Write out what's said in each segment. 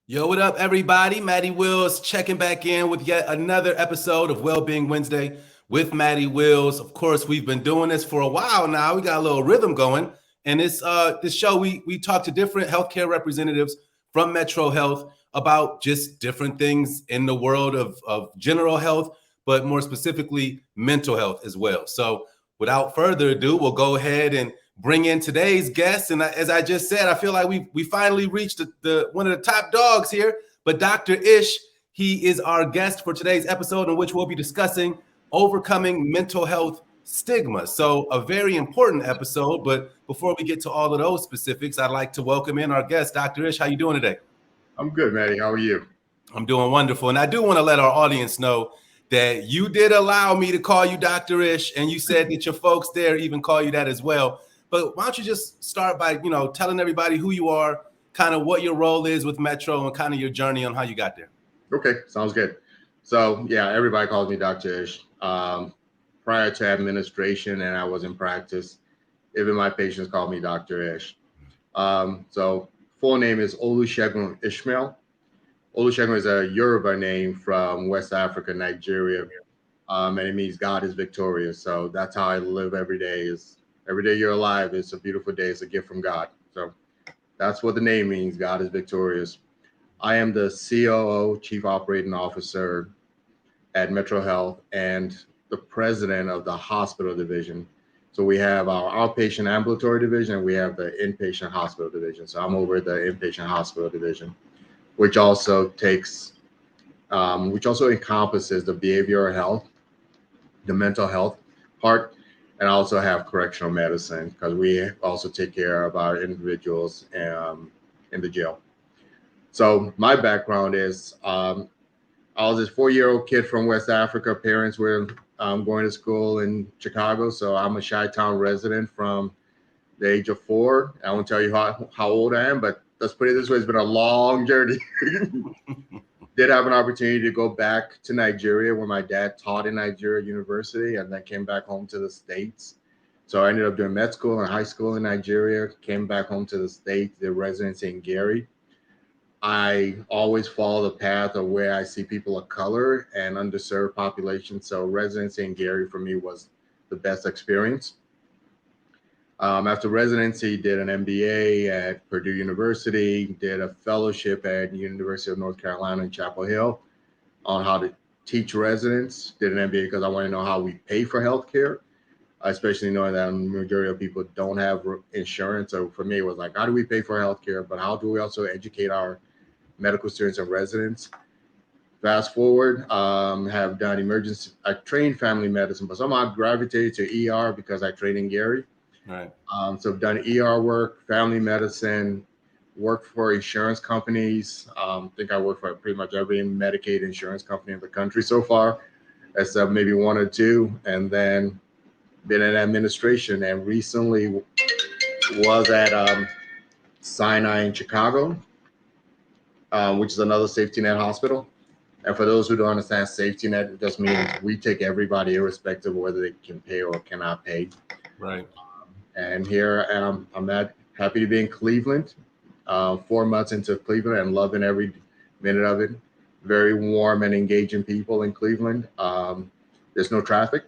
Yo, what up, everybody? Matty Wills checking back in with yet another episode of Wellbeing Wednesday with Matty Wills. Of course, we've been doing this for a while now. We got a little rhythm going, and this show we talk to different healthcare representatives from Metro Health about just different things in the world of general health, but more specifically mental health as well. So, without further ado, we'll go ahead and bring in today's guest. And as I just said, I feel like we finally reached the one of the top dogs here. But Dr. Ish, he is our guest for today's episode, in which we'll be discussing overcoming mental health stigma. So a very important episode. But before we get to all of those specifics, I'd like to welcome in our guest, Dr. Ish. How you doing today? I'm good, Matty. How are you? I'm doing wonderful. And I do want to let our audience know that you did allow me to call you Dr. Ish, and you said that your folks there even call you that as well. But why don't you just start by, telling everybody who you are, kind of what your role is with Metro, and kind of your journey on how you got there. Okay, sounds good. So, yeah, everybody calls me Dr. Ish. Prior to administration, and I was in practice, even my patients call me Dr. Ish. So, full name is Olusegun Ishmael. Olusegun is a Yoruba name from West Africa, Nigeria, and it means God is victorious. So that's how I live every day. Every day you're alive, it's a beautiful day. It's a gift from God. So that's what the name means. God is victorious. I am the COO, Chief Operating Officer at Metro Health, and the president of the hospital division. So we have our outpatient ambulatory division, and we have the inpatient hospital division. So I'm over the inpatient hospital division, which also encompasses the behavioral health, the mental health part, and I also have correctional medicine, because we also take care of our individuals in the jail. So my background is I was this 4-year-old kid from West Africa. Parents were going to school in Chicago. So I'm a Chi-Town resident from the age of 4. I won't tell you how old I am, but let's put it this way. It's been a long journey. Did have an opportunity to go back to Nigeria, where my dad taught in Nigeria University, and then came back home to the States. So I ended up doing med school and high school in Nigeria, came back home to the States, did residency in Gary. I always follow the path of where I see people of color and underserved populations. So residency in Gary for me was the best experience. After residency, did an MBA at Purdue University, did a fellowship at University of North Carolina in Chapel Hill on how to teach residents. Did an MBA because I want to know how we pay for healthcare, especially knowing that the majority of people don't have insurance. So for me, it was like, how do we pay for healthcare, but how do we also educate our medical students and residents? Fast forward, have done emergency. I trained family medicine, but somehow I gravitated to ER because I trained in Gary. Right. So I've done ER work, family medicine, worked for insurance companies. I think I worked for pretty much every Medicaid insurance company in the country so far, except maybe 1 or 2, and then been in administration, and recently was at Sinai in Chicago, which is another safety net hospital. And for those who don't understand, safety net, it just means we take everybody irrespective of whether they can pay or cannot pay. Right. And here I'm happy to be in Cleveland, 4 months into Cleveland, and loving every minute of it. Very warm and engaging people in Cleveland. There's no traffic.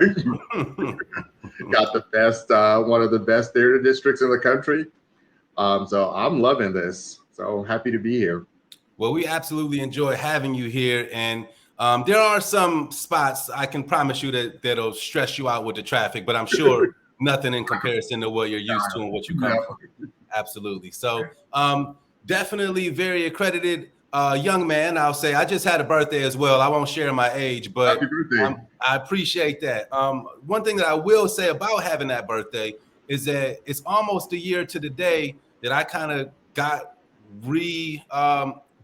Got the best, one of the best theater districts in the country. So I'm loving this. So happy to be here. Well, we absolutely enjoy having you here. And there are some spots I can promise you that'll stress you out with the traffic, but I'm sure nothing in comparison to what you're used to and what you come from. Absolutely. So definitely very accredited young man. I'll say I just had a birthday as well. I won't share my age, but I appreciate that. One thing that I will say about having that birthday is that it's almost a year to the day that I kind of got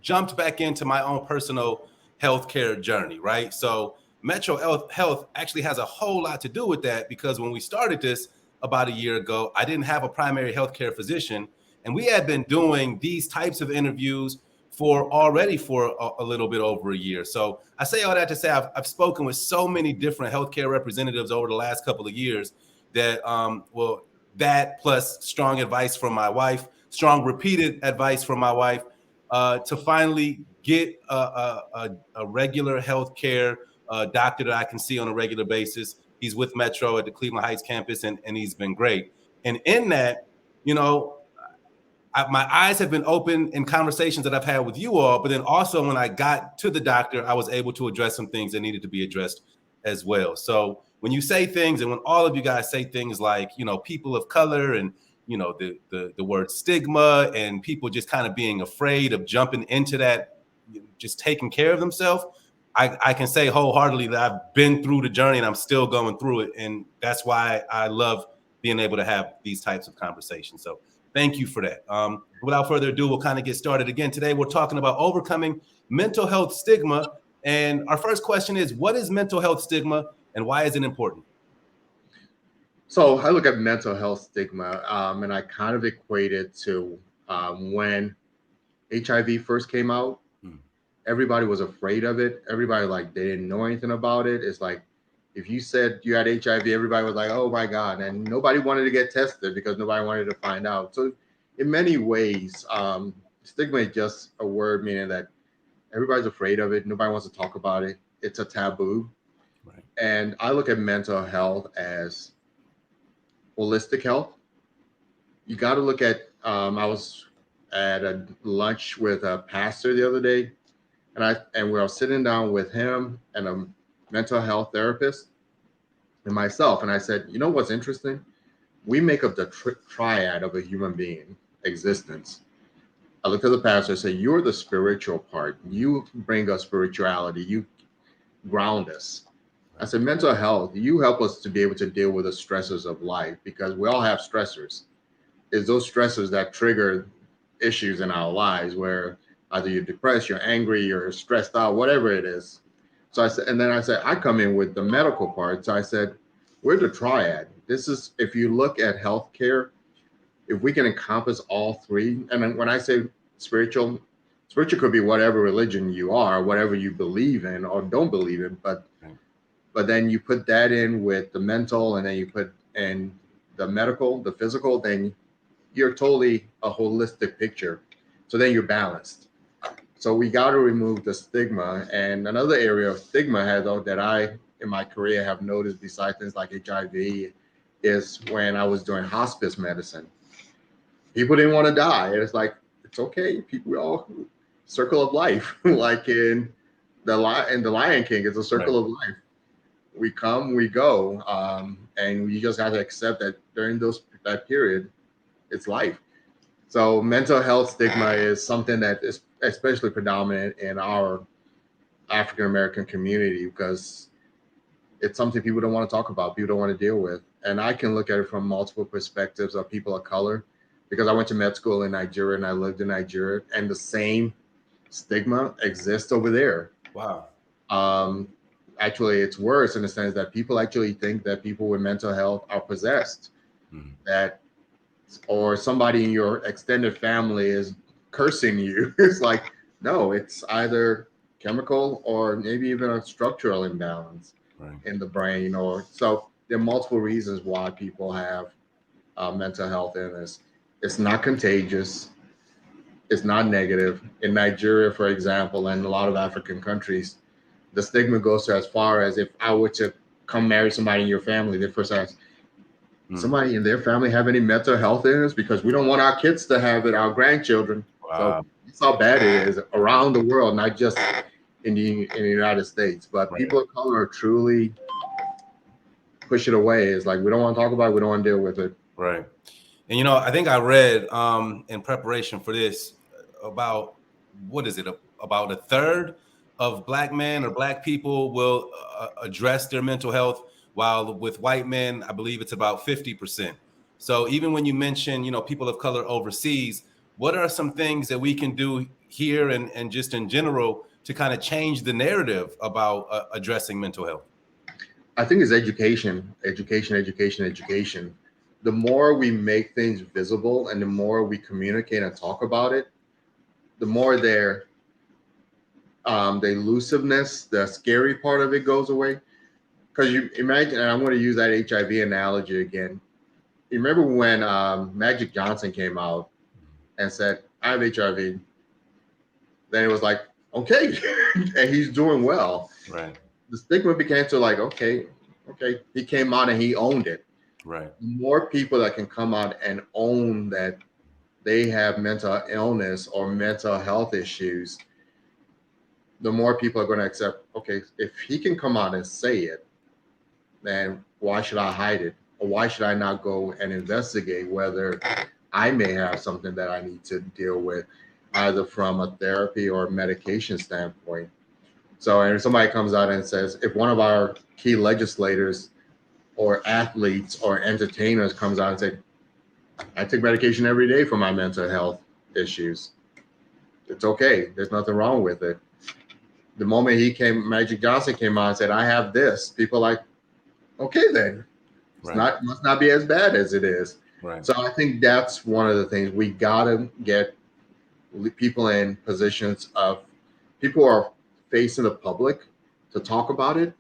jumped back into my own personal healthcare journey, right? So Metro Health actually has a whole lot to do with that, because when we started this about a year ago, I didn't have a primary healthcare physician, and we had been doing these types of interviews for a little bit over a year. So I say all that to say I've spoken with so many different healthcare representatives over the last couple of years that, that plus strong advice from my wife, strong repeated advice from my wife, to finally get a regular healthcare doctor that I can see on a regular basis. He's with Metro at the Cleveland Heights campus, and he's been great. And in that, you know, my eyes have been open in conversations that I've had with you all, but then also when I got to the doctor, I was able to address some things that needed to be addressed as well. So when you say things, and when all of you guys say things like, you know, people of color, and you know, the word stigma, and people just kind of being afraid of jumping into that, just taking care of themselves, I can say wholeheartedly that I've been through the journey and I'm still going through it. And that's why I love being able to have these types of conversations. So thank you for that. Without further ado, we'll kind of get started again. Today, we're talking about overcoming mental health stigma. And our first question is, what is mental health stigma and why is it important? So I look at mental health stigma, and I kind of equate it to when HIV first came out. Everybody was afraid of it. Everybody, like, they didn't know anything about it. It's like, if you said you had HIV, everybody was like, oh my God. And nobody wanted to get tested because nobody wanted to find out. So in many ways, stigma is just a word meaning that everybody's afraid of it. Nobody wants to talk about it. It's a taboo. Right. And I look at mental health as holistic health. You got to look at, I was at a lunch with a pastor the other day, and we were sitting down with him and a mental health therapist and myself. And I said, you know what's interesting? We make up the triad of a human being existence. I looked at the pastor and said, you're the spiritual part. You bring us spirituality. You ground us. I said, mental health, you help us to be able to deal with the stresses of life, because we all have stressors. It's those stressors that trigger issues in our lives where either you're depressed, you're angry, you're stressed out, whatever it is. So I said, and then I said, I come in with the medical part. So I said, we're the triad. This is, if you look at healthcare, if we can encompass all three, and then when I say spiritual could be whatever religion you are, whatever you believe in or don't believe in, but then you put that in with the mental, and then you put in the medical, the physical, then you're totally a holistic picture. So then you're balanced. So we got to remove the stigma. And another area of stigma that I, in my career, have noticed, besides things like HIV, is when I was doing hospice medicine. People didn't want to die. It's like, it's okay. People, we all circle of life, like in the Lion King, it's a circle of life. We come, we go, and you just have to accept that during that period, it's life. So mental health stigma is something that is especially predominant in our African American community, because it's something people don't want to talk about, people don't want to deal with. And I can look at it from multiple perspectives of people of color, because I went to med school in Nigeria and I lived in Nigeria, and the same stigma exists over there. Wow. Actually, it's worse in the sense that people actually think that people with mental health are possessed, that, or somebody in your extended family is cursing you. It's like, no, it's either chemical or maybe even a structural imbalance in the brain. Or so there are multiple reasons why people have mental health illness. It's not contagious. It's not negative. In Nigeria, for example, and a lot of African countries, the stigma goes to as far as, if I were to come marry somebody in your family, they first ask, somebody in their family have any mental health illness? Because we don't want our kids to have it, our grandchildren. Wow. So that's how bad it is around the world, not just in the United States. But people of color truly push it away. It's like, we don't want to talk about it, we don't want to deal with it. Right. And, you know, I think I read in preparation for this about, what is it, about a third of Black men or Black people will address their mental health, while with white men, I believe it's about 50%. So even when you mention, you know, people of color overseas, what are some things that we can do here and just in general to kind of change the narrative about addressing mental health? I think it's education. The more we make things visible and the more we communicate and talk about it, the more the elusiveness, the scary part of it goes away. Because you imagine, and I'm going to use that HIV analogy again. You remember when Magic Johnson came out and said, I have HIV. then it was like, okay, and he's doing well. Right. The stigma began to like, okay, he came out and he owned it. Right. More people that can come out and own that they have mental illness or mental health issues, the more people are going to accept, okay, if he can come out and say it, then why should I hide it? Or why should I not go and investigate whether I may have something that I need to deal with, either from a therapy or medication standpoint? So, and if somebody comes out and says, if one of our key legislators or athletes or entertainers comes out and say, I take medication every day for my mental health issues, it's okay. There's nothing wrong with it. The moment Magic Johnson came out and said, I have this, people like, okay, then it's must not be as bad as it is. Right. So I think that's one of the things we gotta get people in positions of people who are facing the public to talk about it,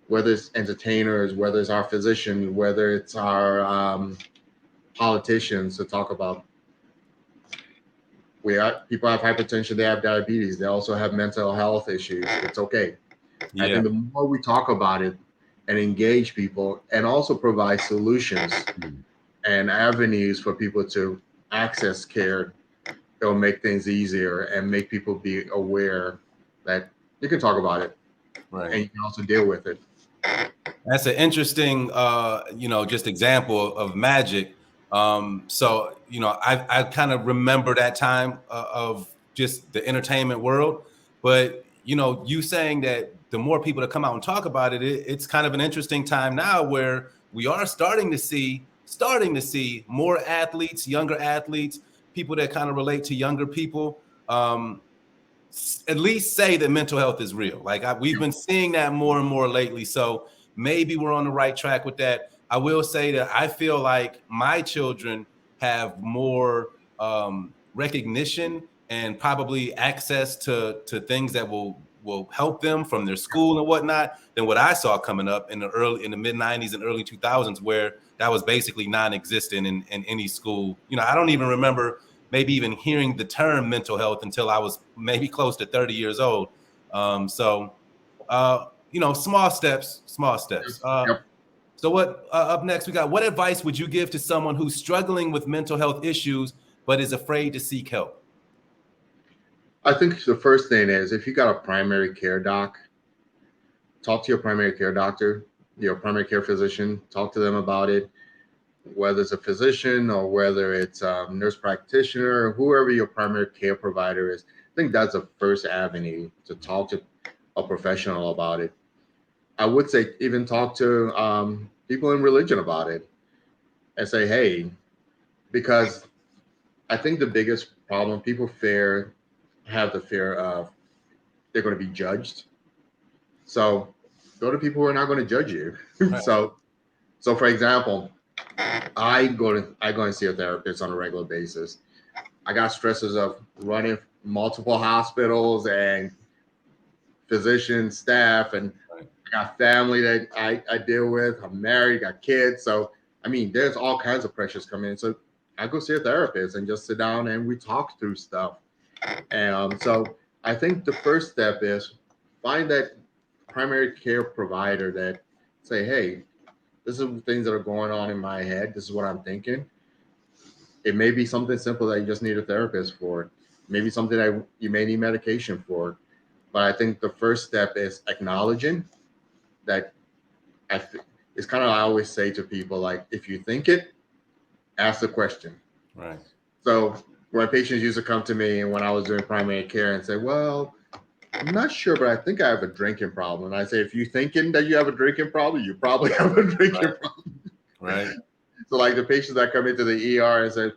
whether it's entertainers, whether it's our physicians, whether it's our politicians, to talk about. People have hypertension, they have diabetes, they also have mental health issues. It's okay. Yeah. I think the more we talk about it and engage people and also provide solutions and avenues for people to access care, it'll make things easier and make people be aware that you can talk about it, right, and you can also deal with it. That's an interesting, just example of magic. So, I kind of remember that time of just the entertainment world, but, you saying that the more people that come out and talk about it, it's kind of an interesting time now where we are starting to see more athletes, younger athletes, people that kind of relate to younger people, at least say that mental health is real. Like we've been seeing that more and more lately. So maybe we're on the right track with that. I will say that I feel like my children have more recognition and probably access to things that will help them from their school and whatnot than what I saw coming up in the mid 90s and early 2000s, where that was basically non-existent in any school. I don't even remember maybe even hearing the term mental health until I was maybe close to 30 years old. Small steps. Yep. So what up next, we got, what advice would you give to someone who's struggling with mental health issues, but is afraid to seek help? I think the first thing is, if you got a primary care doc, talk to your primary care doctor, your primary care physician, talk to them about it, whether it's a physician or whether it's a nurse practitioner, or whoever your primary care provider is. I think that's the first avenue to talk to a professional about it. I would say even talk to people in religion about it and say, hey, because I think the biggest problem people have the fear of they're going to be judged. So go to people who are not going to judge you. Right. So for example, I go and see a therapist on a regular basis. I got stresses of running multiple hospitals and physician staff, and I got family that I deal with. I'm married, got kids. So, I mean, there's all kinds of pressures coming in. So I go see a therapist and just sit down and we talk through stuff. And so I think the first step is find that primary care provider that say, hey, this is the things that are going on in my head. This is what I'm thinking. It may be something simple that you just need a therapist for. Maybe something that you may need medication for. But I think the first step is acknowledging that. It's kind of, I always say to people, like, if you think it, ask the question. Right. So when patients used to come to me and when I was doing primary care and say, well, I'm not sure, but I think I have a drinking problem. And I say, if you're thinking that you have a drinking problem, you probably have a drinking problem. Right. So like the patients that come into the ER and say,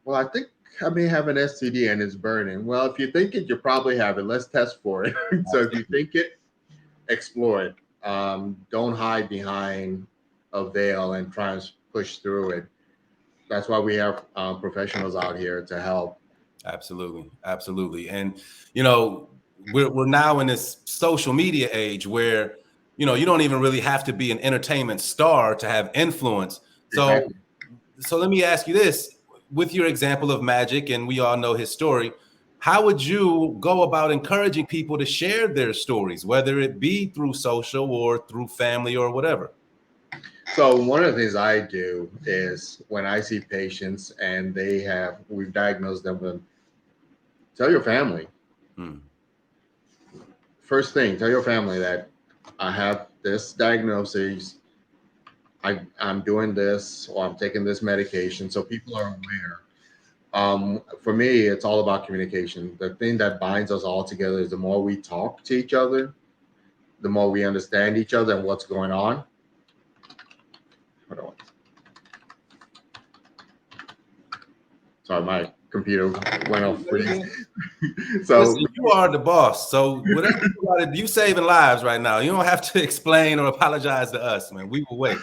well, I think I may have an STD and it's burning. Well, if you think it, you probably have it. Let's test for it. So if you think it, explore it. Don't hide behind a veil and try and push through it. That's why we have professionals out here to help. Absolutely. And, we're now in this social media age where, you don't even really have to be an entertainment star to have influence. Exactly. So let me ask you this, with your example of Magic, and we all know his story, how would you go about encouraging people to share their stories, whether it be through social or through family or whatever? So one of the things I do is when I see patients and we've diagnosed them with, tell your family. Hmm. First thing, tell your family that I have this diagnosis, I'm doing this, or I'm taking this medication, so people are aware. For me, it's all about communication. The thing that binds us all together is the more we talk to each other, the more we understand each other and what's going on. Hold on. Sorry, my computer went off freeze. So listen, you are the boss. So whatever you saving lives right now. You don't have to explain or apologize to us, man. We will wait.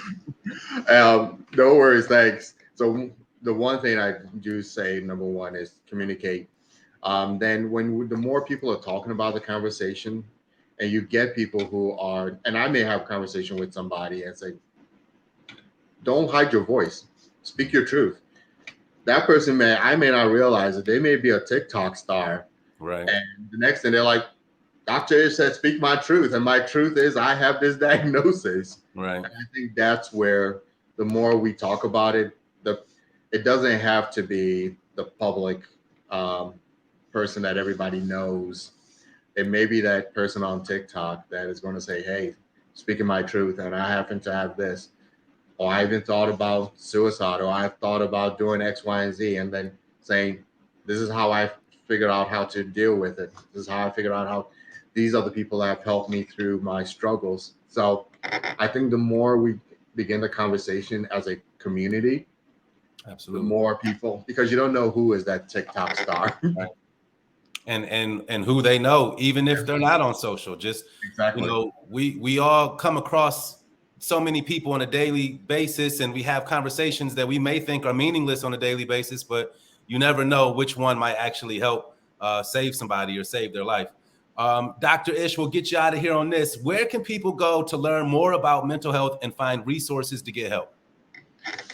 no worries, thanks. So the one thing I do say, number one, is communicate. Then the more people are talking about the conversation, and you get people who are, and I may have a conversation with somebody and say, don't hide your voice, speak your truth. That person I may not realize that they may be a TikTok star. Right. And the next thing they're like, Dr. Ish said, speak my truth. And my truth is I have this diagnosis. Right. And I think that's where the more we talk about it, it doesn't have to be the public person that everybody knows. It may be that person on TikTok that is going to say, hey, speaking my truth, and I happen to have this. Or I even thought about suicide, or I've thought about doing X, Y, and Z, and then saying, this is how I figured out how to deal with it. This is how I figured out how these other people have helped me through my struggles. So I think the more we begin the conversation as a community, absolutely, the more people, because you don't know who is that TikTok star. Right. And who they know, even if they're not on social. Just exactly. You know, we all come across so many people on a daily basis, and we have conversations that we may think are meaningless on a daily basis, but you never know which one might actually help save somebody or save their life. Dr. Ish, we'll get you out of here on this. Where can people go to learn more about mental health and find resources to get help?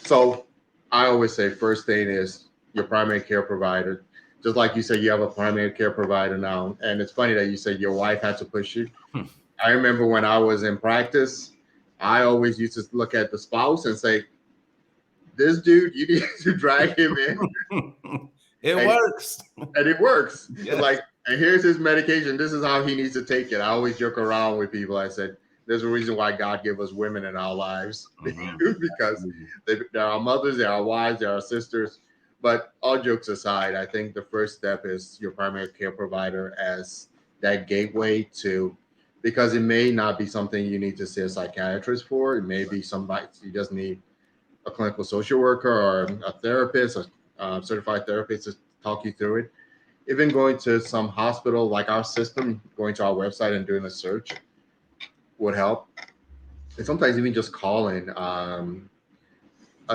So I always say first thing is your primary care provider. Just like you said, you have a primary care provider now. And it's funny that you said your wife had to push you. I remember when I was in practice, I always used to look at the spouse and say, this dude, you need to drag him in. It works. And it works. Yes. It's like, and here's his medication. This is how he needs to take it. I always joke around with people. I said, there's a reason why God gave us women in our lives. Because they're our mothers, they're our wives, they're our sisters. But all jokes aside, I think the first step is your primary care provider as that gateway to, because it may not be something you need to see a psychiatrist for. It may be somebody you just need a clinical social worker or a therapist, a certified therapist to talk you through it. Even going to some hospital like our system, going to our website and doing a search would help. And sometimes even just calling a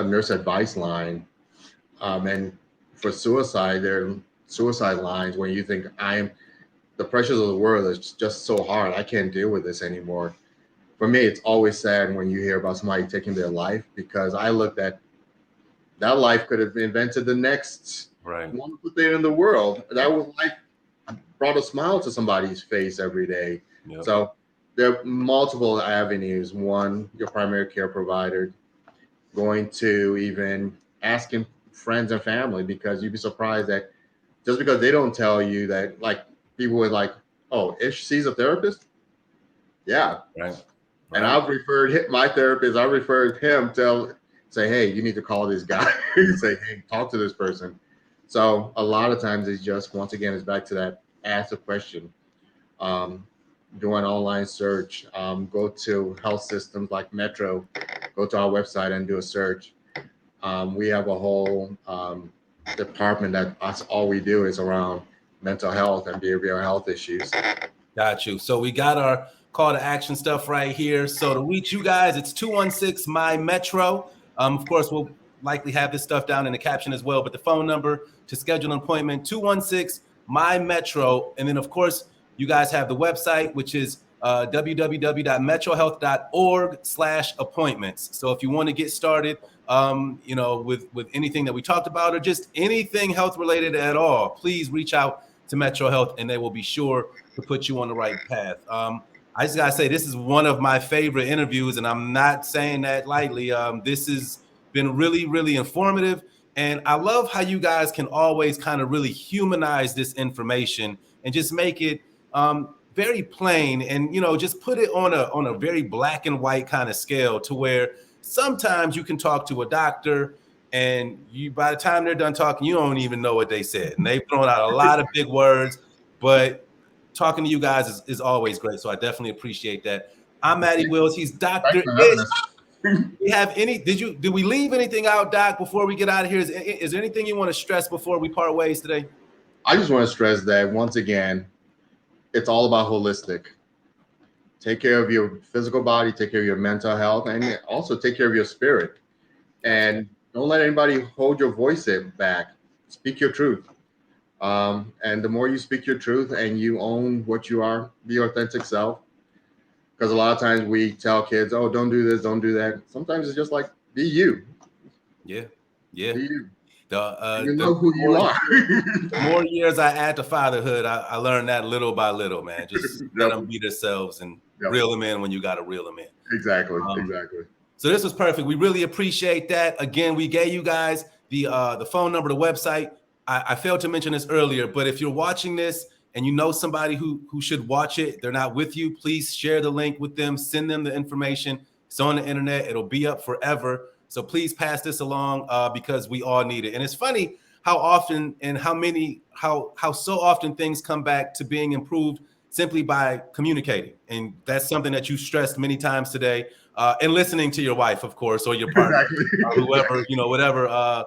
nurse advice line. And for suicide, there are suicide lines when you think the pressures of the world is just so hard. I can't deal with this anymore. For me, it's always sad when you hear about somebody taking their life, because I looked at that life could have invented the next wonderful thing in the world. That was like brought a smile to somebody's face every day. Yep. So there are multiple avenues. One, your primary care provider, going to even asking friends and family, because you'd be surprised that just because they don't tell you that, like people would like, oh, Ish sees a therapist? Yeah. Right. And I've referred my therapist, I referred him to say, hey, you need to call this guy. Say, hey, talk to this person. So a lot of times it's just, once again, it's back to that ask a question. Do an online search, go to health systems like Metro, go to our website and do a search. We have a whole department that's all we do is around mental health and behavioral health issues. Got you. So we got our call to action stuff right here. So to reach you guys, it's 216 my Metro. Of course, we'll likely have this stuff down in the caption as well, but the phone number to schedule an appointment, 216 my Metro. And then of course, you guys have the website, which is www.metrohealth.org/appointments. So if you want to get started, with anything that we talked about, or just anything health related at all, please reach out to Metro Health, and they will be sure to put you on the right path. I just gotta say, this is one of my favorite interviews, and I'm not saying that lightly. This has been really, really informative, and I love how you guys can always kind of really humanize this information and just make it very plain, and just put it on a very black and white kind of scale, to where sometimes you can talk to a doctor and by the time they're done talking, you don't even know what they said, and they've thrown out a lot of big words, but talking to you guys is always great. So I definitely appreciate that. I'm Matty Wills. He's Dr. Ish. We have did we leave anything out, Doc, before we get out of here? Is there anything you want to stress before we part ways today? I just want to stress that once again, it's all about holistic. Take care of your physical body, take care of your mental health, and also take care of your spirit. And don't let anybody hold your voice back. Speak your truth. And the more you speak your truth and you own what you are, be your authentic self. Because a lot of times we tell kids, oh, don't do this, don't do that. Sometimes it's just like, be you. Yeah. Be you. You know who you are. The more years I add to fatherhood, I learned that little by little, man. Just let them be themselves and reel them in when you got to reel them in. Exactly. So this was perfect. We really appreciate that. Again, we gave you guys the phone number, the website. I failed to mention this earlier, but if you're watching this and you know somebody who should watch it, they're not with you, please share the link with them. Send them the information. It's on the internet. It'll be up forever. So please pass this along because we all need it. And it's funny how often and how so often things come back to being improved simply by communicating. And that's something that you stressed many times today. And listening to your wife, of course, or your partner, whoever, whatever,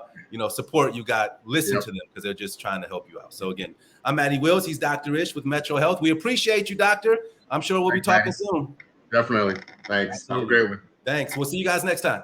support you got, listen to them because they're just trying to help you out. So again, I'm Matty Wills. He's Dr. Ish with Metro Health. We appreciate you, doctor. I'm sure we'll be talking soon. Definitely. Thanks. Have a great one. Thanks. We'll see you guys next time.